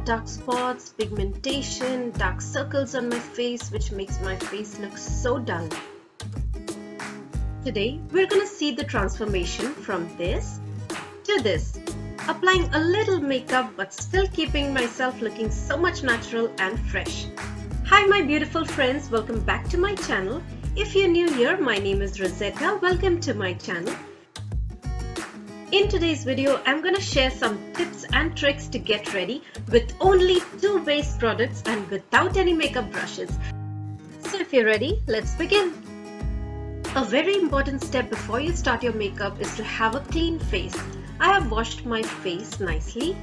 dark spots, pigmentation, dark circles on my face which makes my face look so dull. Today we're gonna see the transformation from this to this, applying a little makeup but still keeping myself looking so much natural and fresh. Hi my beautiful friends, welcome back to my channel. If you're new here, my name is Rosetta. Welcome to my channel. In today's video, I'm gonna share some tips and tricks to get ready with only 2 base products and without any makeup brushes. So if you're ready, let's begin. A very important step before you start your makeup is to have a clean face. I have washed my face nicely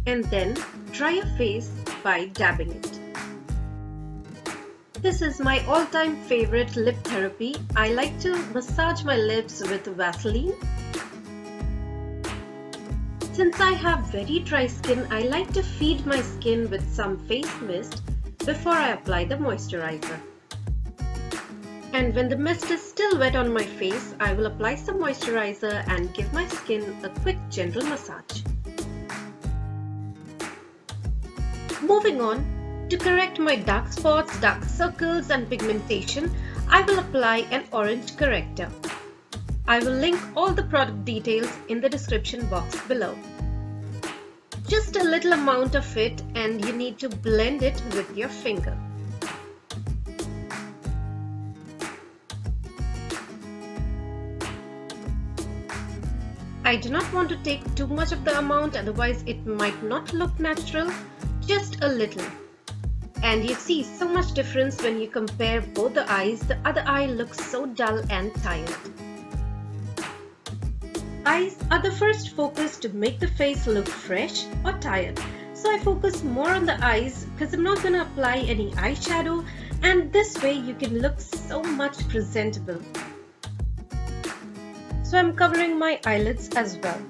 and then dry your face by dabbing it. This is my all-time favorite lip therapy. I like to massage my lips with Vaseline. Since I have very dry skin, I like to feed my skin with some face mist before I apply the moisturizer. And when the mist is still wet on my face, I will apply some moisturizer and give my skin a quick gentle massage. Moving on, to correct my dark spots, dark circles and pigmentation, I will apply an orange corrector. I will link all the product details in the description box below. Just a little amount of it and you need to blend it with your finger. I do not want to take too much of the amount, otherwise it might not look natural. Just a little. And you see so much difference when you compare both the eyes. The other eye looks so dull and tired. Eyes are the first focus to make the face look fresh or tired. So I focus more on the eyes because I'm not going to apply any eyeshadow, and this way you can look so much presentable. So I'm covering my eyelids as well.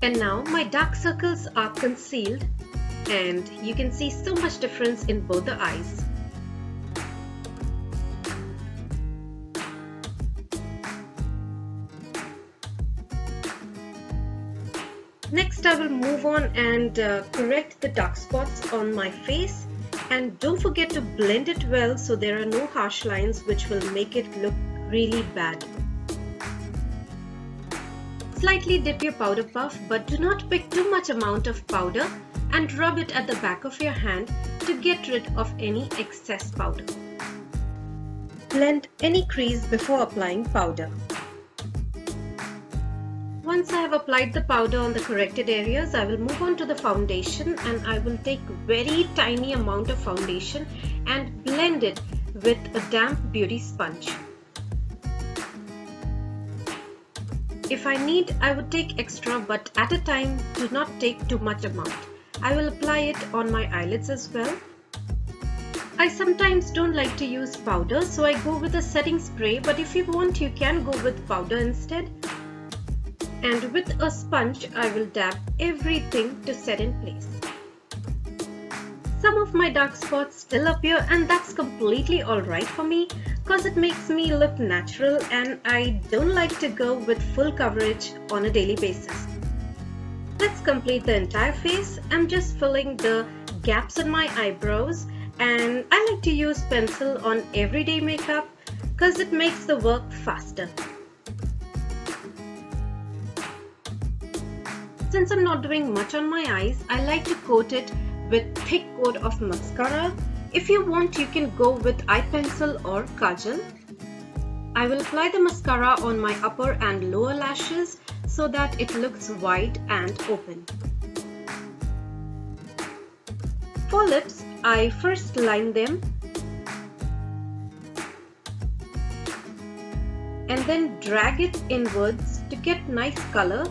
And now my dark circles are concealed and you can see so much difference in both the eyes. Next I will move on and correct the dark spots on my face, and don't forget to blend it well so there are no harsh lines which will make it look really bad. Slightly dip your powder puff, but do not pick too much amount of powder and rub it at the back of your hand to get rid of any excess powder. Blend any crease before applying powder. Once I have applied the powder on the corrected areas, I will move on to the foundation, and I will take very tiny amount of foundation and blend it with a damp beauty sponge. If I need, I would take extra, but at a time, do not take too much amount. I will apply it on my eyelids as well. I sometimes don't like to use powder, so I go with a setting spray, but if you want, you can go with powder instead. And with a sponge, I will dab everything to set in place. Some of my dark spots still appear, and that's completely alright for me because it makes me look natural, and I don't like to go with full coverage on a daily basis. Let's complete the entire face. I'm just filling the gaps in my eyebrows, and I like to use pencil on everyday makeup because it makes the work faster. Since I'm not doing much on my eyes, I like to coat it with thick coat of mascara. If you want, you can go with eye pencil or kajal. I will apply the mascara on my upper and lower lashes so that it looks wide and open. For lips, I first line them and then drag it inwards to get nice color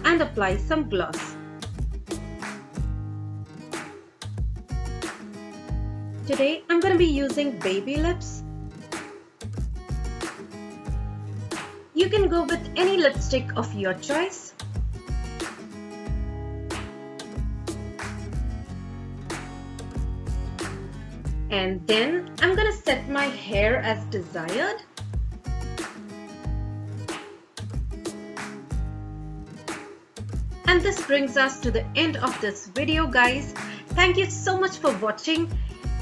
and apply some gloss. Today I'm going to be using baby lips. You can go with any lipstick of your choice. And then I'm going to set my hair as desired. And this brings us to the end of this video, guys. Thank you so much for watching.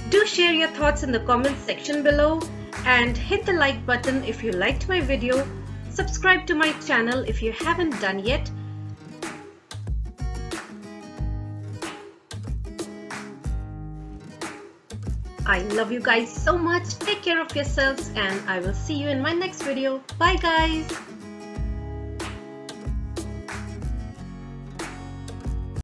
Do share your thoughts in the comment section below and hit the like button if you liked my video. Subscribe to my channel if you haven't done yet. I love you guys so much. Take care of yourselves and I will see you in my next video. Bye guys.